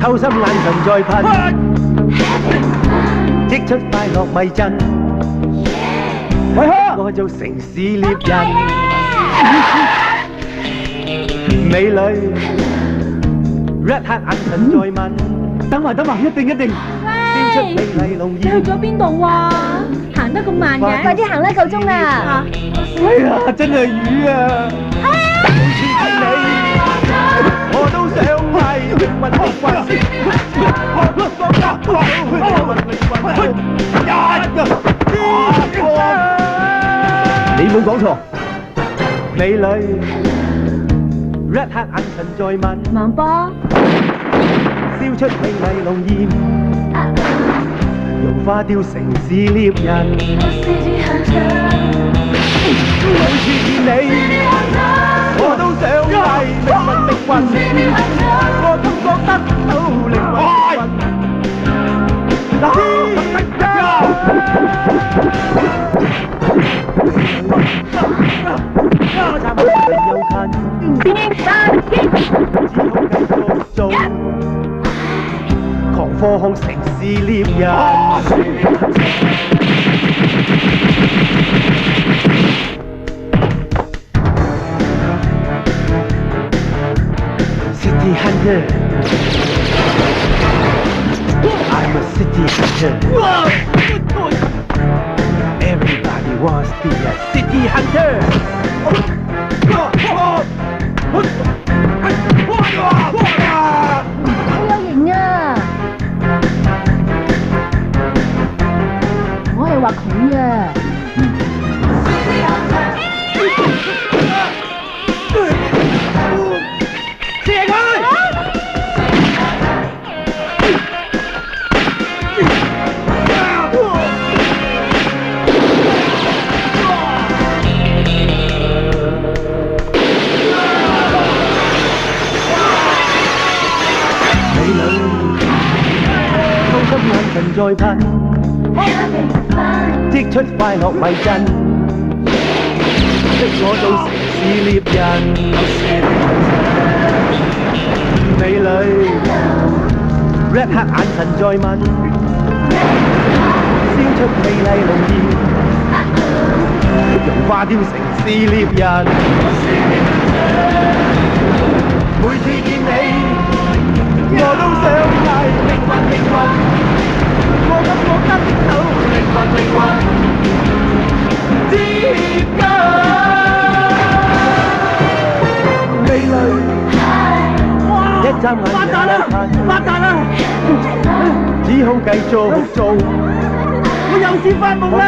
偷心眼神在噴，擊出快樂迷陣。我做城市獵人，美女 Red 黑眼神在問，等埋，一定。先出美麗濃你去豔。咗邊度啊？行得咁慢嘅，快啲行啦，夠鐘啦！哎呀，真係魚啊！每次見你，我都想係靈魂靈魂，你冇講錯，美女 Red 黑眼神在問，孟波，燒出美麗濃豔，融化掉城市獵人。每次見你，我都想係靈魂，我都覺得到靈魂。站得又近，只好繼續做狂科控城市獵人。City hunter, I'm a city hunter. Everybody wants to be a city hunter. 好有型啊！我係話佢啊！在噴，擊出快樂迷陣，逼我做城市獵人。美女 Red 黑眼神在問，燒出美麗濃豔，融化掉城市獵人。每次見你，我都想係靈魂。我感覺得到靈魂接近，美女一眨眼發達啦！只好繼續做，我又是發夢啦！